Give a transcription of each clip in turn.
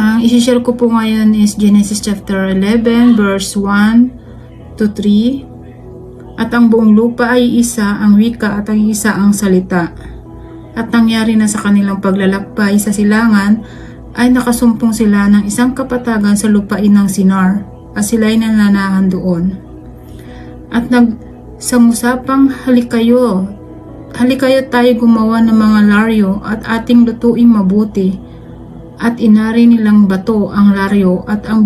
Ang isi-share ko po ngayon is Genesis chapter 11 verse 1 to 3. At ang buong lupa ay isa, ang wika at ang isa ang salita. At nangyari na sa kanilang paglalakbay sa silangan ay nakasumpong sila ng isang kapatagan sa lupain ng Sinar at sila'y nananahan doon. At nagsamusapang halikayo tayo gumawa ng mga laryo at ating lutuing mabuti. At inari nilang bato ang laryo at ang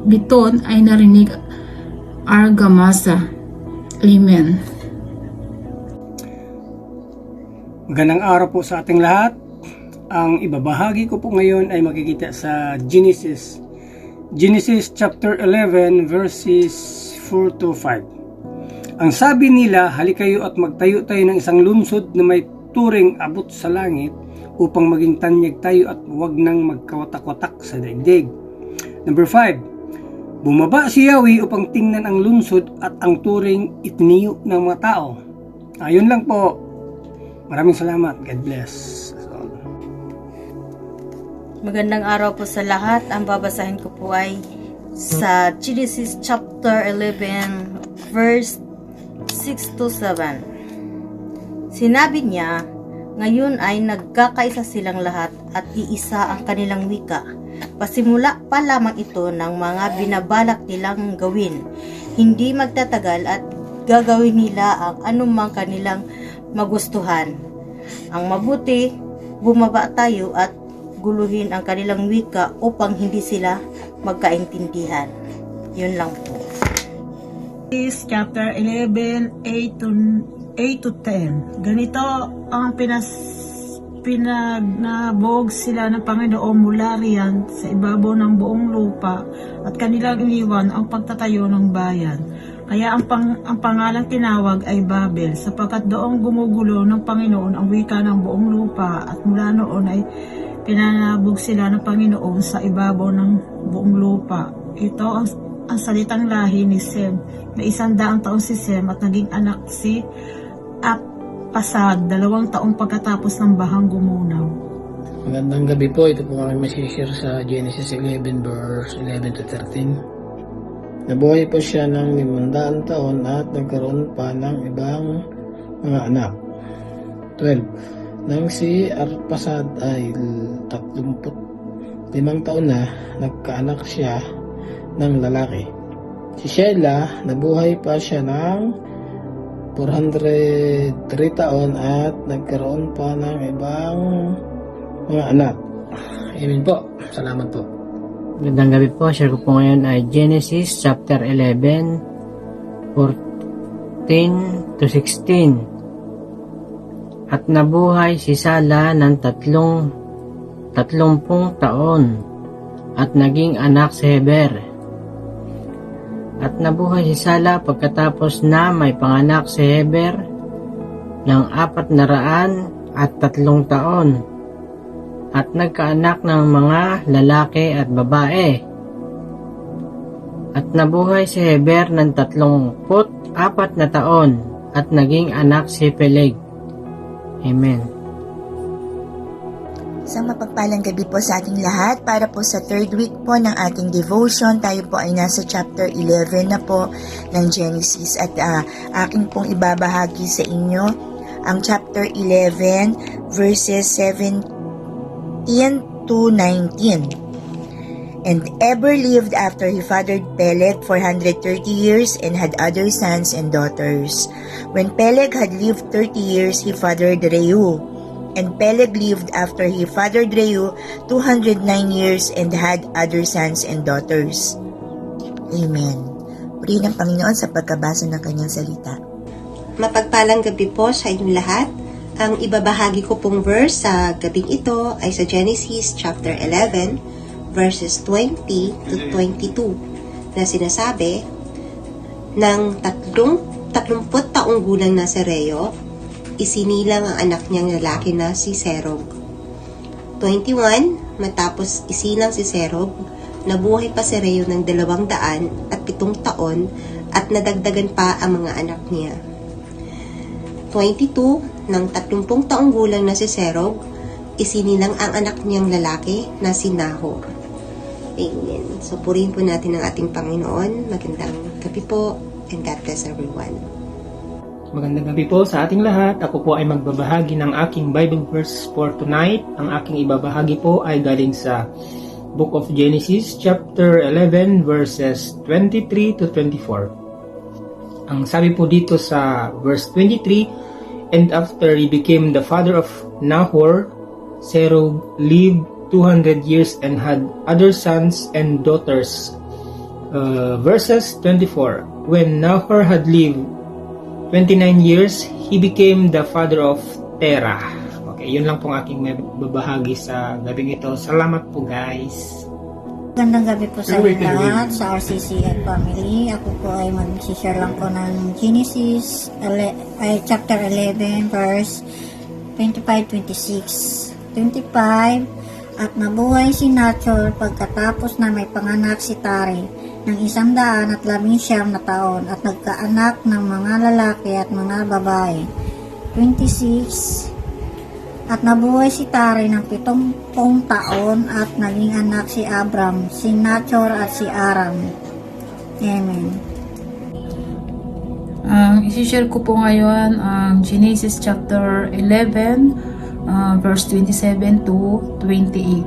biton ay narinig argamasa. Amen. Magandang araw po sa ating lahat. Ang ibabahagi ko po ngayon ay makikita sa Genesis chapter 11 verses 4 to 5. Ang sabi nila, halikayo at magtayo tayo ng isang lungsod na may turing abot sa langit upang maging tanyag tayo at huwag nang magkawatak-watak sa daigdig. Number 5. Bumaba si Yahweh upang tingnan ang lungsod at ang turing itiniyo ng mga tao. Ayun lang po. Maraming salamat. God bless. Magandang araw po sa lahat. Ang babasahin ko po ay sa Genesis chapter 11 verse 6 to 7. Sinabi niya, ngayon ay nagkakaisa silang lahat at iisa ang kanilang wika. Pasimula pa lamang ito ng mga binabalak nilang gawin. Hindi magtatagal at gagawin nila ang anumang kanilang magustuhan. Ang mabuti, bumaba tayo at guluhin ang kanilang wika upang hindi sila magkaintindihan. Yun lang po. Genesis chapter 11, 8 to 10. Ganito ang pinagnabog sila ng Panginoon mula riyan sa ibabaw ng buong lupa at kanilang iniwan ang pagtatayo ng bayan. Kaya ang pangalang tinawag ay Babel, sapagkat doong gumugulo ng Panginoon ang wika ng buong lupa at mula noon ay pinanabog sila ng Panginoon sa ibabaw ng buong lupa. Ito ang salitang lahi ni Sem. May 100 taon si Sem at naging anak si Arpasad 2 taong pagkatapos ng bahang gumunaw. Magandang gabi po. Ito po kami masishare sa Genesis 11 verse 11 to 13. Nabuhay po siya ng 500 taon at nagkaroon pa ng ibang mga anak. 12. Nang si Arpasad ay 35 taon na, nagkaanak siya ng lalaki. Si Shelah, nabuhay pa siya ng 403 taon at nagkaroon pa ng ibang mga anak. Amen po. Salamat po. Magandang gabi po. Share ko po ngayon ay Genesis chapter 11 14 to 16. At nabuhay si Sala ng 30 taon at naging anak si Heber. At nabuhay si Sala pagkatapos na may panganak si Heber ng 403 taon at nagkaanak ng mga lalaki at babae. At nabuhay si Heber ng 34 na taon at naging anak si Peleg. Amen. Isang mapagpalang gabi po sa ating lahat. Para po sa third week po ng ating devotion, tayo po ay nasa chapter 11 na po ng Genesis at aking pong ibabahagi sa inyo ang chapter 11 verses 17 to 19. And Eber lived after he fathered Peleg 430 years and had other sons and daughters. When Peleg had lived 30 years, he fathered Reu. And Peleg lived after he fathered Reu 209 years and had other sons and daughters. Amen. Purihin ang Panginoon sa pagkabasa ng kanyang salita. Mapagpalang gabi po sa inyong lahat. Ang ibabahagi ko pong verse sa gabing ito ay sa Genesis chapter 11 verses 20 to 22 na sinasabi ng 30 taong gulang na si Reo, isinilang ang anak niyang lalaki na si Serog. 21, matapos isilang si Serog, nabuhay pa si Reo ng 207 taon at nadagdagan pa ang mga anak niya. 22, ng 30 taong gulang na si Serog, isinilang ang anak niyang lalaki na si Nahor. Amen. So, purihin po natin ang ating Panginoon. Magandang gabi po, and God bless everyone. Magandang gabi po sa ating lahat. Ako po ay magbabahagi ng aking Bible verse for tonight. Ang aking ibabahagi po ay galing sa Book of Genesis, chapter 11, verses 23 to 24. Ang sabi po dito sa verse 23, "And after he became the father of Nahor, Serug lived 200 years and had other sons and daughters." Verses 24, "When Nahor had lived 29 years, he became the father of Terah." Okay, yun lang pong aking may babahagi sa gabing ito. Salamat po, guys. Magandang gabi po sa lahat sa RCCN family. Ako po ay mag-share lang po ng Genesis chapter 11 verse 25-26. 25, "At nabuhay si Nachor pagkatapos na may panganak si Tare ng 119 na taon at nagkaanak ng mga lalaki at mga babae." 26, "At nabuhay si Tare ng 70 taon at naging anak si Abram, si Nachor at si Aram. Amen. Ang isi-share ko po ngayon ang Genesis chapter 11 verse 27 to 28.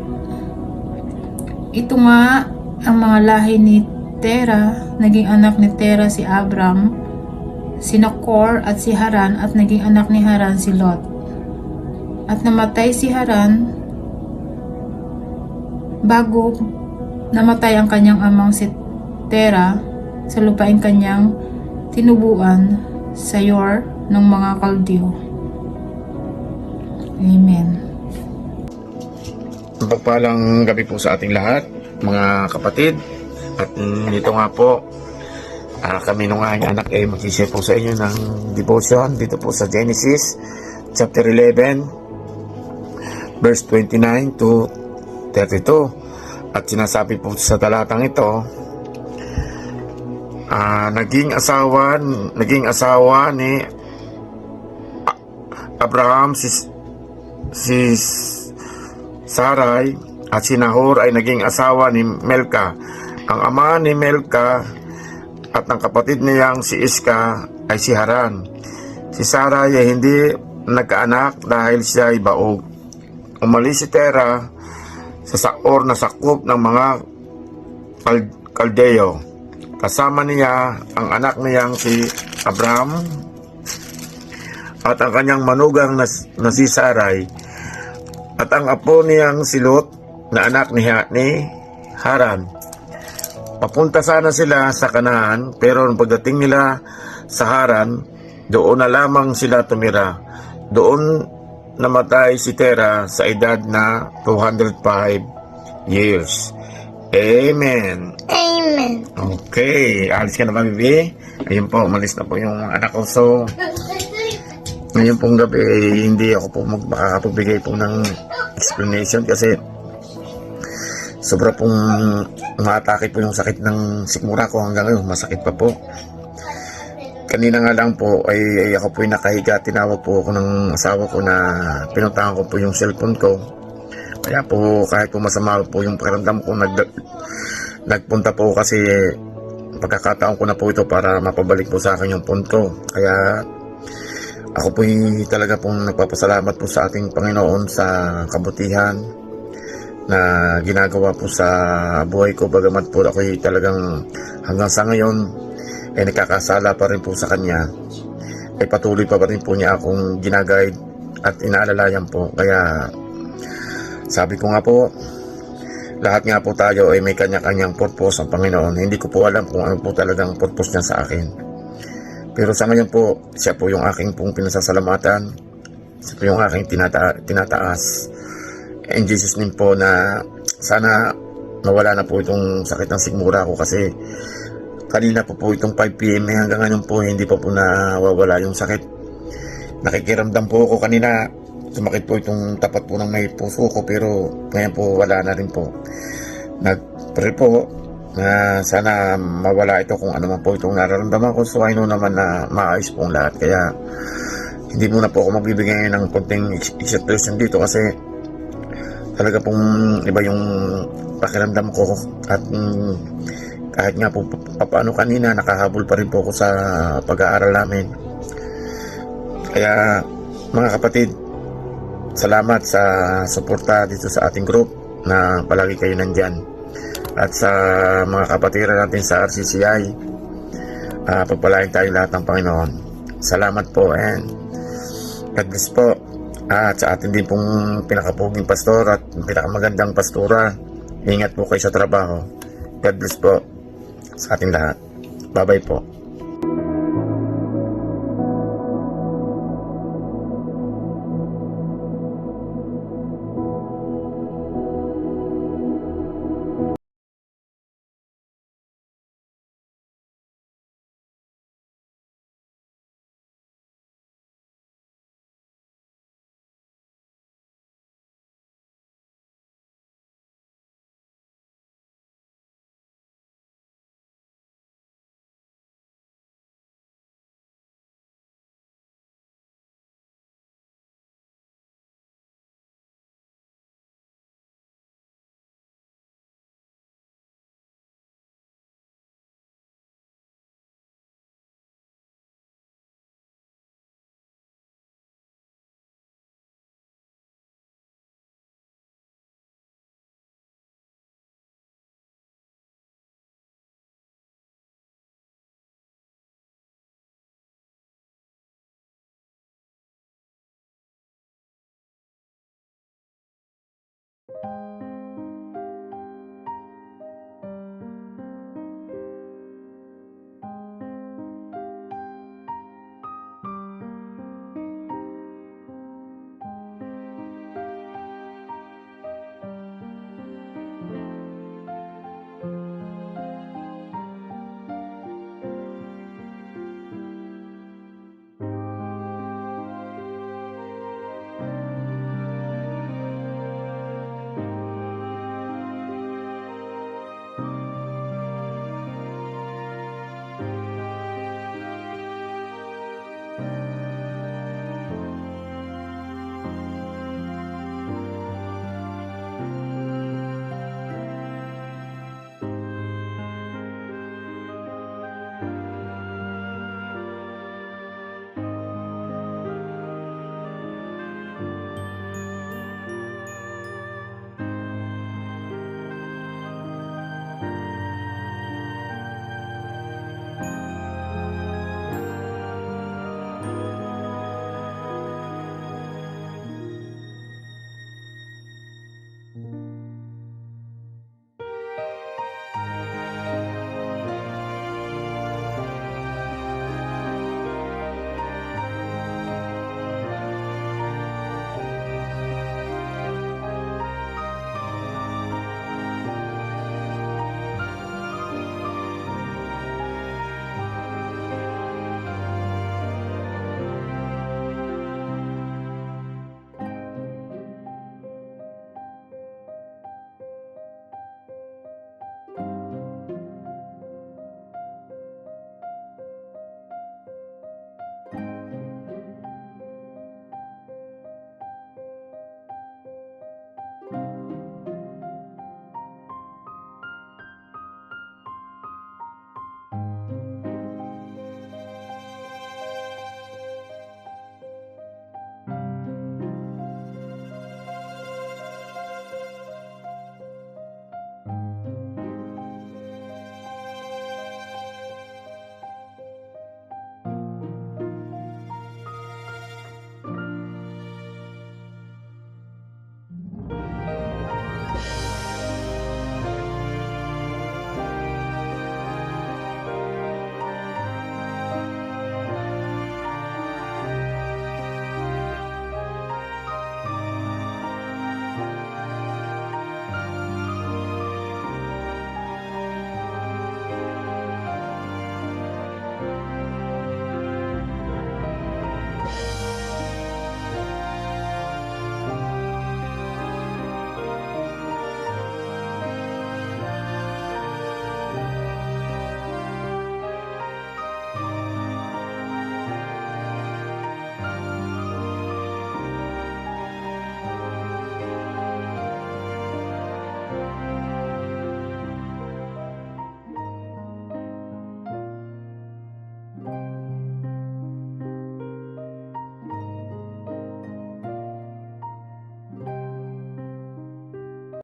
Ito nga ang mga lahi ni Terah. Naging anak ni Terah si Abram, si Nakor at si Haran, at naging anak ni Haran si Lot. At namatay si Haran bago namatay ang kanyang amang si Terah sa lupain kanyang tinubuan sa Yor ng mga Kaldeo. Amen. Pagpalang gabi po sa ating lahat, mga kapatid. At dito nga po, kami nung aking anak ay mag-share po sa inyo ng devotion dito po sa Genesis chapter 11 verse 29 to 32. At sinasabi po sa talatang ito, naging asawa ni Abraham si Sarai, at si Nahor ay naging asawa ni Melka. Ang ama ni Melka at ang kapatid niyang si Iska ay si Haran. Si Sarai ay hindi nagkaanak dahil siya ay baog. Umalis si Terah sa Saor na sakop ng mga Kaldeo. Kasama niya ang anak niyang si Abraham at ang kanyang manugang na si Sarai at ang apo niyang si Lot na anak ni Haran. Papunta sana sila sa Kanaan, pero pagdating nila sa Haran, doon na lamang sila tumira. Doon namatay si Terah sa edad na 205 years. Amen. Amen. Okay, alis ka na ba, Bibi? Ayun po, umalis na po yung anak ko. So, ngayon pong gabi, hindi ako po makakapagbigay po ng explanation kasi sobra pong umatake po yung sakit ng sikmura ko hanggang ngayon. Masakit pa po. Kanina nga lang po ay ako po yung nakahiga. Tinawag po ako ng asawa ko na pinuntahan ko po yung cellphone ko. Kaya po kahit po masama po yung pakiramdam ko, nagpunta po kasi pagkakataon ko na po ito para mapabalik po sa akin yung punto. Kaya ako po talaga pong nagpapasalamat po sa ating Panginoon sa kabutihan na ginagawa po sa buhay ko. Bagamat po ako talagang hanggang sa ngayon ay nakakasala pa rin po sa Kanya, ay patuloy pa rin po niya akong ginaguide at inaalalayan po. Kaya sabi ko nga po, lahat nga po tayo ay may kanya-kanyang purpose ang Panginoon. Hindi ko po alam kung ano po talagang purpose niya sa akin. Pero sa ngayon po, siya po yung aking pong pinasasalamatan. Siya po yung aking tinataas. In Jesus name po na sana mawala na po itong sakit ng sikmura ko kasi kanina po itong 5 PM hanggang ngayon po hindi pa po nawawala yung sakit. Nakikiramdam po ako kanina, sumakit po itong tapat po ng may puso ko, pero ngayon po wala na rin po. Nag-pray po na sana mawala ito kung ano man po itong nararamdaman ko. So I know naman na maayos po ang lahat. Kaya hindi muna po ako magbibigay ng konting explanation dito kasi talaga pong iba yung pakiramdam ko at kahit nga po paano kanina nakahabol pa rin po ako sa pag-aaral namin. Kaya mga kapatid, salamat sa suporta dito sa ating group na palagi kayo nandyan. At sa mga kapatiran natin sa RCCI, pagpalain tayo lahat ng Panginoon. Salamat po and God bless po. At sa atin din pong pinakapuging pastor at pinakamagandang pastora, ingat po kayo sa trabaho. God bless po sa ating lahat. Bye-bye po.